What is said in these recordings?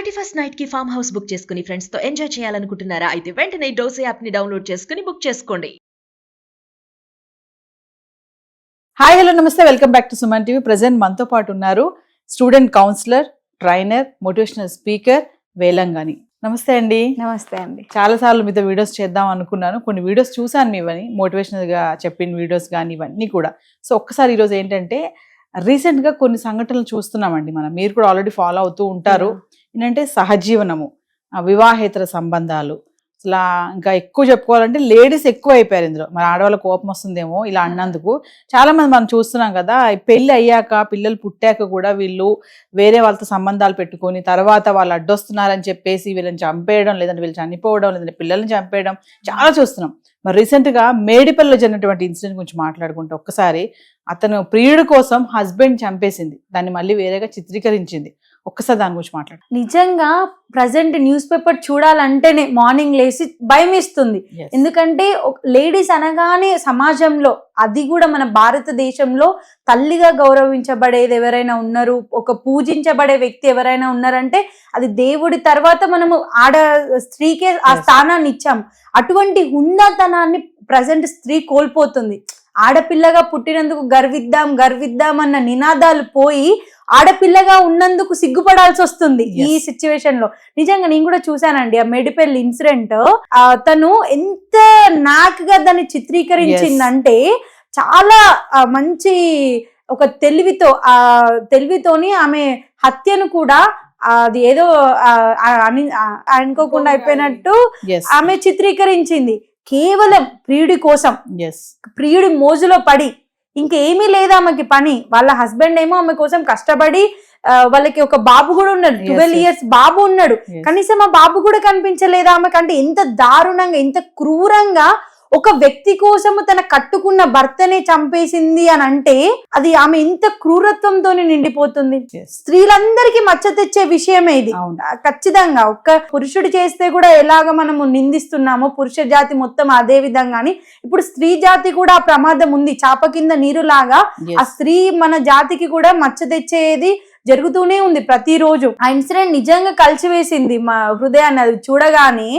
31st night కి farm house book చేసుకుని friends తో ఎంజాయ్ చేయాలనుకుంటున్నారా? అయితే వెంటనే డోసే యాప్ ని డౌన్లోడ్ చేసుకుని బుక్ చేసుకోండి. హాయ్ హలో నమస్తే, welcome back to Suman TV. Present మనతో పాటు ఉన్నారు student counsellor, trainer, motivational speaker Velangani. నమస్తే అండి. నమస్తే అండి. చాలా సార్లు మీతో వీడియోస్ చేద్దాం అనుకున్నాను, కొన్ని వీడియోస్ చూసాను మీవని, మోటివేషనల్ గా చెప్పిన వీడియోస్ కానీ ఇవన్నీ కూడా. సో ఒక్కసారి ఈరోజు ఏంటంటే రీసెంట్ గా కొన్ని సంఘటనలు చూస్తున్నామండి మనం, మీరు కూడా ఆల్రెడీ ఫాలో అవుతూ ఉంటారు. ఏంటంటే సహజీవనము, వివాహేతర సంబంధాలు, అసలు ఇంకా ఎక్కువ చెప్పుకోవాలంటే లేడీస్ ఎక్కువ అయిపోయారు ఇందులో. మరి ఆడవాళ్ళ కోపం వస్తుందేమో ఇలా అన్నందుకు. చాలా మంది మనం చూస్తున్నాం కదా, పెళ్లి అయ్యాక పిల్లలు పుట్టాక కూడా వీళ్ళు వేరే వాళ్ళతో సంబంధాలు పెట్టుకొని తర్వాత వాళ్ళు అడ్డొస్తున్నారని చెప్పేసి వీళ్ళని చంపేయడం, లేదంటే వీళ్ళు చనిపోవడం, లేదంటే పిల్లల్ని చంపేయడం చాలా చూస్తున్నాం. మరి రీసెంట్ గా మేడిపల్లిలో జరిగినటువంటి ఇన్సిడెంట్ గురించి మాట్లాడుకుంటే, ఒక్కసారి అతను ప్రియుడి కోసం హస్బెండ్ చంపేసింది, దాన్ని మళ్ళీ వేరేగా చిత్రీకరించింది. ఒక్కసారి దాని గురించి మాట్లాడు. నిజంగా ప్రజెంట్ న్యూస్ పేపర్ చూడాలంటేనే మార్నింగ్ లేసి భయం ఇస్తుంది. ఎందుకంటే లేడీస్ అనగానే సమాజంలో, అది కూడా మన భారతదేశంలో తల్లిగా గౌరవించబడేది ఎవరైనా ఉన్నారు, ఒక పూజించబడే వ్యక్తి ఎవరైనా ఉన్నారంటే అది దేవుడి తర్వాత మనము స్త్రీకే ఆ స్థానాన్ని ఇచ్చాము. అటువంటి హుందాతనాన్ని ప్రజెంట్ స్త్రీ కోల్పోతుంది. ఆడపిల్లగా పుట్టినందుకు గర్విద్దాం అన్న నినాదాలు పోయి ఆడపిల్లగా ఉన్నందుకు సిగ్గుపడాల్సి వస్తుంది ఈ సిచ్యువేషన్ లో. నిజంగా నేను కూడా చూసానండి ఆ మేడిపల్లి ఇన్సిడెంట్. తను ఎంత నాకుగా దాన్ని చిత్రీకరించిందంటే చాలా మంచి ఒక తెలివితోని ఆమె హత్యను కూడా అది ఏదో అనుకోకుండా అయిపోయినట్టు ఆమె చిత్రీకరించింది. కేవలం ప్రియుడి కోసం, ప్రియుడి మోజులో పడి, ఇంకేమీ లేదా ఆమెకి పని. వాళ్ళ హస్బెండ్ ఏమో ఆమె కోసం కష్టపడి, వాళ్ళకి ఒక బాబు కూడా ఉన్నాడు, 12 years బాబు ఉన్నాడు. కనీసం ఆ బాబు కూడా కనిపించలేదా ఆమెకు? అంటే ఎంత దారుణంగా, ఎంత క్రూరంగా ఒక వ్యక్తి కోసము తన కట్టుకున్న భర్తనే చంపేసింది అని అంటే అది ఆమె ఎంత క్రూరత్వంతో నిండిపోతుంది. స్త్రీలందరికీ మచ్చ తెచ్చే విషయమే ఇది. ఖచ్చితంగా ఒక్క పురుషుడు చేస్తే కూడా ఎలాగ మనము నిందిస్తున్నామో పురుష జాతి మొత్తం అదే విధంగాని ఇప్పుడు స్త్రీ జాతి కూడా ఆ ప్రమాదం ఉంది. చాప కింద నీరు లాగా ఆ స్త్రీ మన జాతికి కూడా మచ్చ తెచ్చేది జరుగుతూనే ఉంది ప్రతిరోజు. ఆ ఇన్సిడెంట్ నిజంగా కలిసివేసింది మా హృదయాన్ని. అది చూడగానే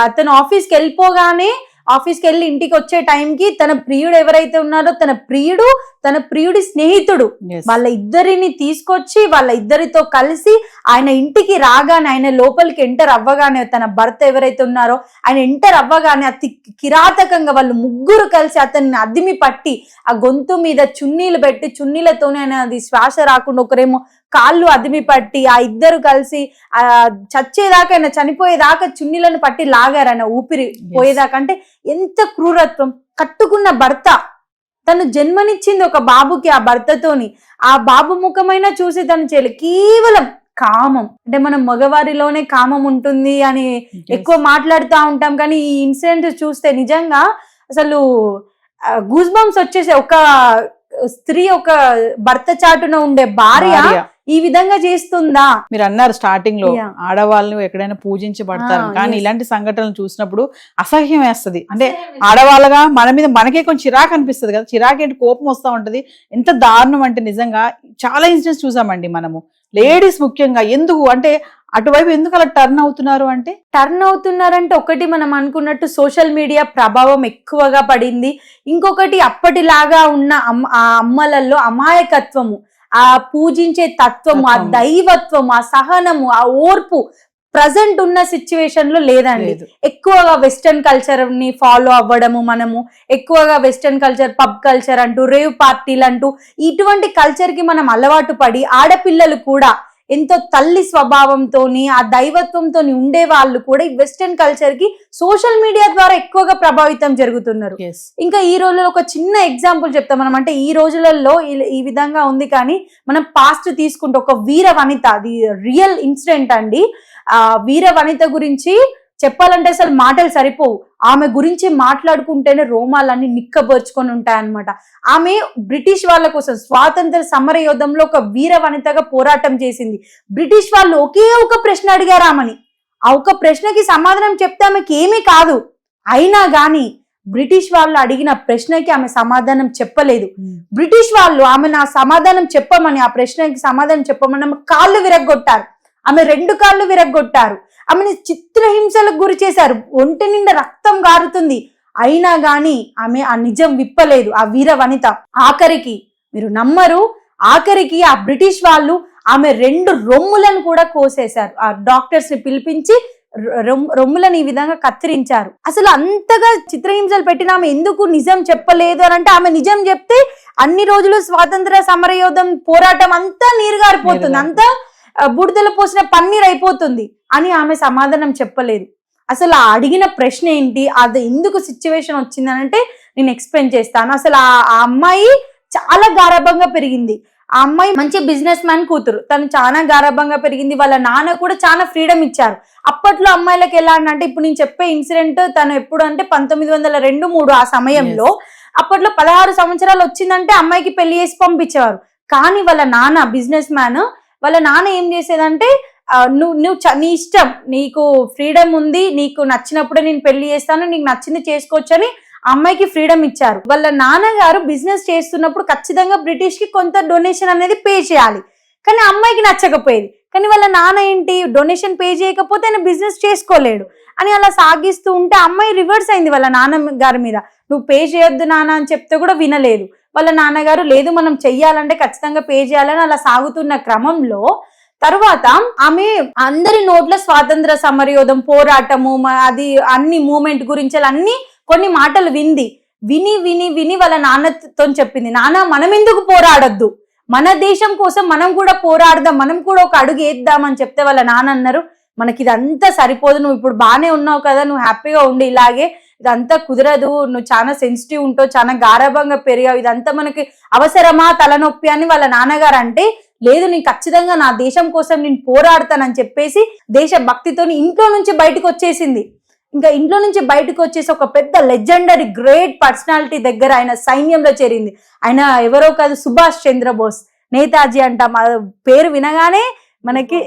అతను ఆఫీస్కి వెళ్ళి ఇంటికి వచ్చే టైంకి తన ప్రియుడు ఎవరైతే ఉన్నారో తన ప్రియుడి స్నేహితుడు వాళ్ళ ఇద్దరిని తీసుకొచ్చి వాళ్ళ ఇద్దరితో కలిసి ఆయన ఇంటికి రాగానే, ఆయన లోపలికి ఎంటర్ అవ్వగానే, తన భర్త ఎవరైతే ఉన్నారో ఆయన ఎంటర్ అవ్వగానే అతి కిరాతకంగా వాళ్ళు ముగ్గురు కలిసి అతన్ని అదిమి పట్టి ఆ గొంతు మీద చున్నీలు పెట్టి, చున్నీలతోనే ఆయన అది శ్వాస రాకుండా ఒకరేమో కాళ్ళు అదిమి పట్టి, ఆ ఇద్దరు కలిసి చచ్చేదాకా, ఆయన చనిపోయేదాకా చున్నీలను పట్టి లాగారు, ఆయన ఊపిరి పోయేదాకా. అంటే ఎంత క్రూరత్వం! కట్టుకున్న భర్త, తను జన్మనిచ్చింది ఒక బాబుకి, ఆ భర్తతోని ఆ బాబు ముఖమైనా చూసి తను చేయలే. కేవలం కామం. అంటే మనం మగవారిలోనే కామం ఉంటుంది అని ఎక్కువ మాట్లాడుతూ ఉంటాం, కానీ ఈ ఇన్సిడెంట్ చూస్తే నిజంగా అసలు గూస్ బంప్స్ వచ్చేసే. ఒక స్త్రీ, ఒక భర్త చాటున ఉండే భార్య ఈ విధంగా చేస్తుందా? మీరు అన్నారు స్టార్టింగ్ లో ఆడవాళ్ళు ఎక్కడైనా పూజించబడతారు, కానీ ఇలాంటి సంఘటనలు చూసినప్పుడు అసహ్యం వేస్తుంది. అంటే ఆడవాళ్ళగా మన మీద మనకే కొంచెం చిరాకు అనిపిస్తుంది కదా. చిరాకు ఏంటి, కోపం వస్తూ ఉంటది. ఎంత దారుణం అంటే నిజంగా చాలా ఇన్సిడెంట్స్ చూసామండి మనము. లేడీస్ ముఖ్యంగా ఎందుకు అంటే అటువైపు ఎందుకు అలా టర్న్ అవుతున్నారంటే ఒకటి మనం అనుకున్నట్టు సోషల్ మీడియా ప్రభావం ఎక్కువగా పడింది. ఇంకొకటి అప్పటిలాగా ఉన్న ఆ అమ్మలలో అమాయకత్వము, ఆ పూజించే తత్వము, ఆ దైవత్వము, ఆ సహనము, ఆ ఓర్పు ప్రజెంట్ ఉన్న సిచ్యువేషన్ లో లేదండి. ఎక్కువగా వెస్టర్న్ కల్చర్ ని ఫాలో అవ్వడము, మనము ఎక్కువగా వెస్టర్న్ కల్చర్, పబ్ కల్చర్ అంటూ, రేవ్ పార్టీలు అంటూ ఇటువంటి కల్చర్ కి మనం అలవాటు పడి ఆడపిల్లలు కూడా ఎంతో తల్లి స్వభావంతోని, ఆ దైవత్వంతో ఉండే వాళ్ళు కూడా ఈ వెస్టర్న్ కల్చర్ కి సోషల్ మీడియా ద్వారా ఎక్కువగా ప్రభావితం జరుగుతున్నారు. ఇంకా ఈ రోజుల్లో ఒక చిన్న ఎగ్జాంపుల్ చెప్తాం మనం. అంటే ఈ రోజులలో ఈ విధంగా ఉంది, కానీ మనం పాస్ట్ తీసుకుంటే ఒక వీర వనిత, అది రియల్ ఇన్సిడెంట్ అండి. ఆ వీర వనిత గురించి చెప్పాలంటే అసలు మాటలు సరిపోవు. ఆమె గురించి మాట్లాడుకుంటేనే రోమాలన్నీ నిక్కబోర్చుకొని ఉంటాయన్నమాట. ఆమె బ్రిటిష్ వాళ్ళ కోసం స్వాతంత్ర సమర యుద్ధంలో ఒక వీర వనితగా పోరాటం చేసింది. బ్రిటిష్ వాళ్ళు ఒకే ఒక ప్రశ్న అడిగారు ఆమెని. ఆ ఒక ప్రశ్నకి సమాధానం చెప్తే ఆమెకి ఏమీ కాదు. అయినా గాని బ్రిటిష్ వాళ్ళు అడిగిన ప్రశ్నకి ఆమె సమాధానం చెప్పలేదు. బ్రిటిష్ వాళ్ళు ఆమె నా సమాధానం చెప్పమని, ఆ ప్రశ్నకి సమాధానం చెప్పమని ఆమె కాళ్ళు విరగొట్టారు. ఆమె 2 కాళ్ళు విరగ్గొట్టారు, ఆమెను చిత్రహింసలకు గురి చేశారు, ఒంటి నిండా రక్తం గారుతుంది, అయినా గాని ఆమె ఆ నిజం విప్పలేదు. ఆ వీర వనిత ఆఖరికి, మీరు నమ్మరు, ఆఖరికి ఆ బ్రిటిష్ వాళ్ళు ఆమె 2 రొమ్ములను కూడా కోసేశారు. ఆ డాక్టర్స్ ని పిలిపించి రొమ్ములను ఈ విధంగా కత్తిరించారు. అసలు అంతగా చిత్రహింసలు పెట్టిన ఆమె ఎందుకు నిజం చెప్పలేదు అని అంటే, ఆమె నిజం చెప్తే అన్ని రోజులు స్వాతంత్ర సమరయోధం పోరాటం అంతా నీరుగారిపోతుంది, అంతా బుడిదల పోసిన పన్నీర్ అయిపోతుంది అని ఆమె సమాధానం చెప్పలేదు. అసలు ఆ అడిగిన ప్రశ్న ఏంటి, అది ఎందుకు సిచ్యువేషన్ వచ్చిందని అంటే నేను ఎక్స్ప్లెయిన్ చేస్తాను. అసలు ఆ అమ్మాయి చాలా గారాబంగా పెరిగింది. ఆ అమ్మాయి మంచి బిజినెస్ మ్యాన్ కూతురు, తను చాలా గారాబంగా పెరిగింది. వాళ్ళ నాన్న కూడా చాలా ఫ్రీడమ్ ఇచ్చారు. అప్పట్లో అమ్మాయిలకు ఎలా అంటే, ఇప్పుడు నేను చెప్పే ఇన్సిడెంట్ తను ఎప్పుడు అంటే 1902-3 ఆ సమయంలో, అప్పట్లో 16 సంవత్సరాలు వచ్చిందంటే అమ్మాయికి పెళ్లి చేసి పంపించేవారు. కానీ వాళ్ళ నాన్న బిజినెస్ మ్యాన్, వాళ్ళ నాన్న ఏం చేసేదంటే, నువ్వు నీ ఇష్టం, నీకు ఫ్రీడమ్ ఉంది, నీకు నచ్చినప్పుడే నేను పెళ్లి చేస్తాను, నీకు నచ్చింది చేసుకోవచ్చు అని అమ్మాయికి ఫ్రీడమ్ ఇచ్చారు. వాళ్ళ నాన్నగారు బిజినెస్ చేస్తున్నప్పుడు ఖచ్చితంగా బ్రిటిష్ కి కొంత డొనేషన్ అనేది పే చేయాలి, కానీ అమ్మాయికి నచ్చకపోయేది. కానీ వాళ్ళ నాన్న ఏంటి, డొనేషన్ పే చేయకపోతే ఆయన బిజినెస్ చేసుకోలేడు అని అలా సాగిస్తూ ఉంటే అమ్మాయి రివర్స్ అయింది వాళ్ళ నాన్నగారి మీద. నువ్వు పే చేయొద్దు నాన్న అని చెప్తే కూడా వినలేదు. వాళ్ళ నాన్నగారు లేదు మనం చెయ్యాలంటే ఖచ్చితంగా పే చేయాలని అలా సాగుతున్న క్రమంలో తరువాత ఆమె అందరి నోట్ల స్వాతంత్ర సమరయోధం పోరాటము, అది అన్ని మూమెంట్ గురించి అన్ని కొన్ని మాటలు విని వాళ్ళ నాన్నతో చెప్పింది, నాన్న మనం ఎందుకు పోరాడొద్దు, మన దేశం కోసం మనం కూడా పోరాడదాం, మనం కూడా ఒక అడుగు వేద్దామని చెప్తే వాళ్ళ నాన్న అన్నారు, మనకి ఇదంతా సరిపోదు, నువ్వు ఇప్పుడు బానే ఉన్నావు కదా, నువ్వు హ్యాపీగా ఉండి ఇలాగే, ఇదంతా కుదరదు, నువ్వు చాలా సెన్సిటివ్ ఉంటావు, చాలా గారాబంగా పెరిగావు, ఇదంతా మనకి అవసరమా, తలనొప్పి అని వాళ్ళ నాన్నగారు అంటే, లేదు నేను ఖచ్చితంగా నా దేశం కోసం నేను పోరాడతానని చెప్పేసి దేశభక్తితో ఇంట్లో నుంచి బయటకు వచ్చేసింది. ఇంకా ఇంట్లో నుంచి బయటకు వచ్చేసి ఒక పెద్ద లెజెండరీ గ్రేట్ పర్సనాలిటీ దగ్గర ఆయన సైన్యంలో చేరింది. ఆయన ఎవరో కాదు, సుభాష్ చంద్రబోస్, నేతాజీ అంటాం, పేరు వినగానే మనకి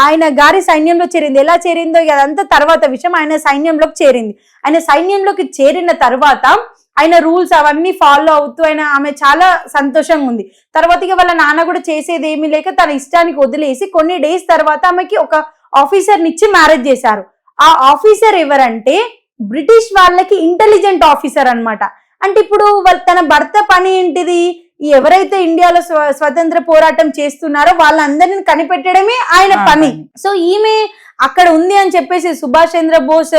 ఆయన గారి సైన్యంలో చేరింది. ఎలా చేరిందో అదంతా తర్వాత విషయం. ఆయన సైన్యంలోకి చేరింది. ఆయన సైన్యంలోకి చేరిన తర్వాత ఆయన రూల్స్ అవన్నీ ఫాలో అవుతూ ఆమె చాలా సంతోషంగా ఉంది. తర్వాత ఇక వాళ్ళ నాన్న కూడా చేసేది ఏమీ లేక తన ఇష్టానికి వదిలేసి కొన్ని డేస్ తర్వాత ఆమెకి ఒక ఆఫీసర్ని ఇచ్చి మ్యారేజ్ చేశారు. ఆ ఆఫీసర్ ఎవరంటే బ్రిటిష్ వాళ్ళకి ఇంటెలిజెంట్ ఆఫీసర్ అన్నమాట. అంటే ఇప్పుడు తన భర్త పని ఏంటిది, ఎవరైతే ఇండియాలో స్వతంత్ర పోరాటం చేస్తున్నారో వాళ్ళందరిని కనిపెట్టడమే ఆయన పని. సో ఈమె అక్కడ ఉంది అని చెప్పేసి సుభాష్ చంద్రబోస్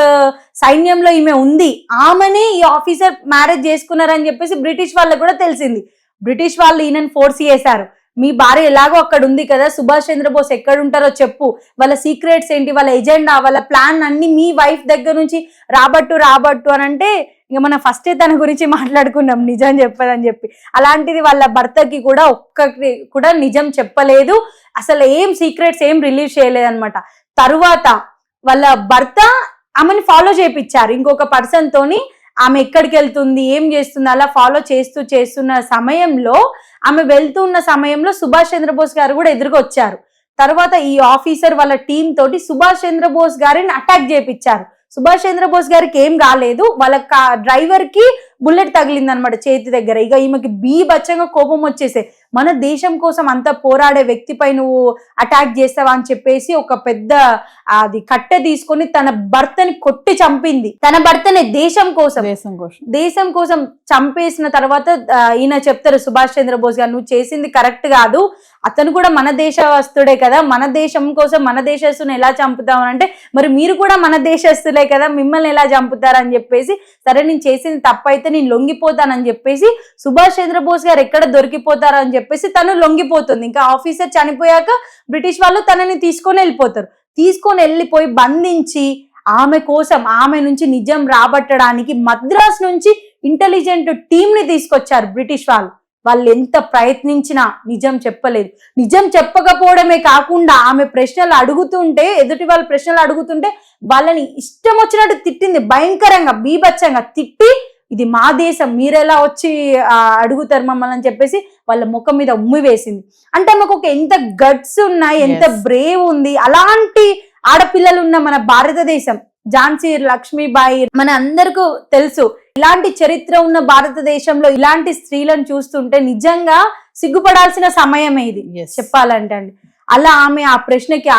సైన్యంలో ఈమె ఉంది, ఆమెని ఈ ఆఫీసర్ మ్యారేజ్ చేసుకున్నారని చెప్పేసి బ్రిటిష్ వాళ్ళకు కూడా తెలిసింది. బ్రిటిష్ వాళ్ళు ఈయనని ఫోర్స్ చేశారు, మీ భార్య ఎలాగో అక్కడ ఉంది కదా, సుభాష్ చంద్రబోస్ ఎక్కడ ఉంటారో చెప్పు, వాళ్ళ సీక్రెట్స్ ఏంటి, వాళ్ళ ఎజెండా, వాళ్ళ ప్లాన్ అన్ని మీ వైఫ్ దగ్గర నుంచి రాబట్టు అని అంటే, ఇక మనం ఫస్టే తన గురించి మాట్లాడుకున్నాం నిజం చెప్పదని చెప్పి. అలాంటిది వాళ్ళ భర్తకి కూడా ఒక్కటి కూడా నిజం చెప్పలేదు, అసలు ఏం సీక్రెట్స్ ఏం రిలీజ్ చేయలేదు అనమాట. తరువాత వాళ్ళ భర్త ఆమెను ఫాలో చేయించారు ఇంకొక పర్సన్ తోని. ఆమె ఎక్కడికి వెళ్తుంది, ఏం చేస్తుంది, అలా ఫాలో చేస్తున్న సమయంలో, ఆమె వెళ్తున్న సమయంలో సుభాష్ చంద్రబోస్ గారు కూడా ఎదురుగా వచ్చారు. తర్వాత ఈ ఆఫీసర్ వాళ్ళ టీం తోటి సుభాష్ చంద్రబోస్ గారిని అటాక్ చేయించారు. సుభాష్ చంద్రబోస్ గారికి ఏం కాలేదు, వాళ్ళ డ్రైవర్ కి బుల్లెట్ తగిలింది అనమాట చేతి దగ్గర. ఇక ఈమెకి బీభత్సంగా కోపం వచ్చేసే, మన దేశం కోసం అంత పోరాడే వ్యక్తిపై నువ్వు అటాక్ చేస్తావా అని చెప్పేసి ఒక పెద్ద అది కట్టె తీసుకొని తన భర్తని కొట్టి చంపింది. తన భర్తని దేశం కోసం చంపేసిన తర్వాత ఈయన చెప్తారు సుభాష్ చంద్రబోస్ గారు, నువ్వు చేసింది కరెక్ట్ కాదు, అతను కూడా మన దేశస్తుడే కదా, మన దేశం కోసం మన దేశస్తుని ఎలా చంపుతామని అంటే, మరి మీరు కూడా మన దేశస్తులే కదా, మిమ్మల్ని ఎలా చంపుతారని చెప్పేసి, సరే నేను చేసింది తప్పైతే నేను లొంగిపోతానని చెప్పేసి సుభాష్ చంద్రబోస్ గారు ఎక్కడ దొరికిపోతారో అని చెప్పేసి తను లొంగిపోతుంది. ఇంకా ఆఫీసర్ చనిపోయాక బ్రిటిష్ వాళ్ళు తనని తీసుకొని వెళ్ళిపోయి బంధించి ఆమె నుంచి నిజం రాబట్టడానికి మద్రాస్ నుంచి ఇంటెలిజెంట్ టీం ని తీసుకొచ్చారు బ్రిటిష్ వాళ్ళు ఎంత ప్రయత్నించినా నిజం చెప్పలేదు. నిజం చెప్పకపోవడమే కాకుండా ఆమె ప్రశ్నలు అడుగుతుంటే, ఎదుటి వాళ్ళ ప్రశ్నలు అడుగుతుంటే వాళ్ళని ఇష్టం వచ్చినట్టు తిట్టింది, భయంకరంగా బీభత్సంగా తిట్టి, ఇది మా దేశం, మీరెలా వచ్చి అడుగుతారు మమ్మల్ని అని చెప్పేసి వాళ్ళ ముఖం మీద ఉమ్మి వేసింది. అంటే ఆమెకు ఎంత గట్స్ ఉన్నాయి, ఎంత బ్రేవ్ ఉంది. అలాంటి ఆడపిల్లలు ఉన్న మన భారతదేశం, ఝాన్సీ లక్ష్మీబాయి మన అందరికీ తెలుసు. ఇలాంటి చరిత్ర ఉన్న భారతదేశంలో ఇలాంటి స్త్రీలను చూస్తుంటే నిజంగా సిగ్గుపడాల్సిన సమయమే ఇది చెప్పాలంటే అండి. అలా ఆమె ఆ ప్రశ్నకి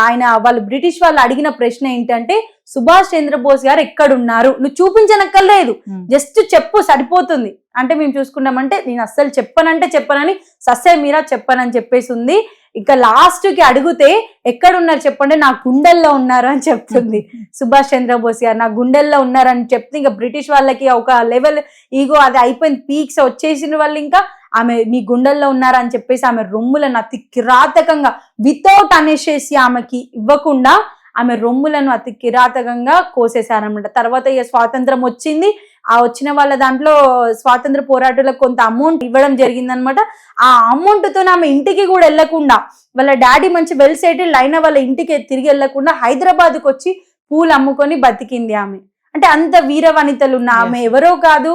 వాళ్ళు బ్రిటిష్ వాళ్ళు అడిగిన ప్రశ్న ఏంటంటే సుభాష్ చంద్రబోస్ గారు ఎక్కడున్నారు, నువ్వు చూపించనక్కర్లేదు, జస్ట్ చెప్పు సరిపోతుంది. అంటే మేము చూసుకున్నామంటే నేను అస్సలు చెప్పనని సస్య మీరా చెప్పనని చెప్పేసి ఉంది. ఇక లాస్ట్ కి అడిగితే ఎక్కడున్నారు చెప్పండి, నా గుండెల్లో ఉన్నారు అని చెప్తుంది సుభాష్ చంద్రబోస్ గారు. నా గుండెల్లో ఉన్నారని చెప్తే ఇంకా బ్రిటిష్ వాళ్ళకి ఒక లెవెల్ ఈగో అది అయిపోయింది, పీక్స్ వచ్చేసిన వాళ్ళు ఇంకా ఆమె నీ గుండెల్లో ఉన్నారని చెప్పేసి ఆమె రొమ్ములను అతి కిరాతకంగా వితౌట్ అనేసేసి ఆమెకి ఇవ్వకుండా ఆమె రొమ్ములను అతి కిరాతకంగా కోసేశారనమాట. తర్వాత ఇక స్వాతంత్రం వచ్చింది. ఆ వచ్చిన వాళ్ళ దాంట్లో స్వాతంత్ర పోరాటాలకు కొంత అమౌంట్ ఇవ్వడం జరిగిందనమాట. ఆ అమౌంట్ తో ఆమె ఇంటికి కూడా వెళ్లకుండా, వాళ్ళ డాడీ మంచి వెల్ సెటిల్డ్ అయిన వాళ్ళ ఇంటికి తిరిగి వెళ్లకుండా హైదరాబాద్కి వచ్చి పూలు అమ్ముకొని బతికింది ఆమె. అంటే అంత వీర వనితలు ఉన్న ఆమె ఎవరో కాదు,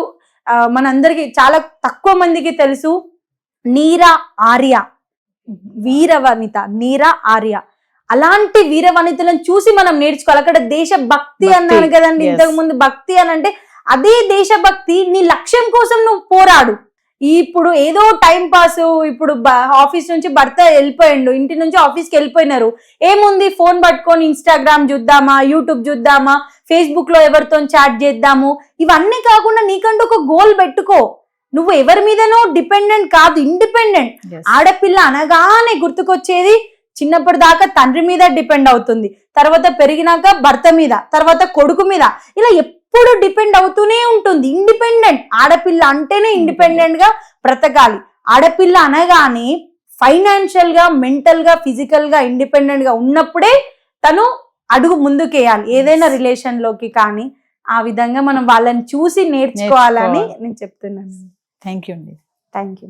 మనందరికి చాలా తక్కువ మందికి తెలుసు, నీరా ఆర్య, వీర వనిత నీరా ఆర్య. అలాంటి వీర వనితలను చూసి మనం నేర్చుకోవాలి. అక్కడ దేశభక్తి అన్నాను కదండి ఇంతకు ముందు, భక్తి అని అంటే అదే దేశభక్తి. నీ లక్ష్యం కోసం నువ్వు పోరాడు. ఇప్పుడు ఏదో టైం పాస్, ఇప్పుడు ఆఫీస్ నుంచి భర్త వెళ్ళిపోయిండు, ఇంటి నుంచి ఆఫీస్కి వెళ్ళిపోయినారు, ఏముంది ఫోన్ పట్టుకొని ఇన్స్టాగ్రామ్ చూద్దామా, యూట్యూబ్ చూద్దామా, ఫేస్బుక్ లో ఎవరితో చాట్ చేద్దాము, ఇవన్నీ కాకుండా నీకంటూ ఒక గోల్ పెట్టుకో. నువ్వు ఎవరి మీదనో డిపెండెంట్ కాదు, ఇండిపెండెంట్. ఆడపిల్ల అనగానే గుర్తుకొచ్చేది చిన్నప్పటి దాకా తండ్రి మీద డిపెండ్ అవుతుంది, తర్వాత పెరిగినాక భర్త మీద, తర్వాత కొడుకు మీద, ఇలా ఎప్పుడు డిపెండ్ అవుతూనే ఉంటుంది. ఇండిపెండెంట్ ఆడపిల్ల అంటేనే ఇండిపెండెంట్ గా బ్రతకాలి. ఆడపిల్ల అనగానే ఫైనాన్షియల్ గా, మెంటల్ గా, ఫిజికల్ గా ఇండిపెండెంట్ గా ఉన్నప్పుడే తను అడుగు ముందుకేయాలి ఏదైనా రిలేషన్ లోకి. కానీ ఆ విధంగా మనం వాళ్ళని చూసి నేర్చుకోవాలని నేను చెప్తున్నాను. థ్యాంక్ యూ అండి. Thank you.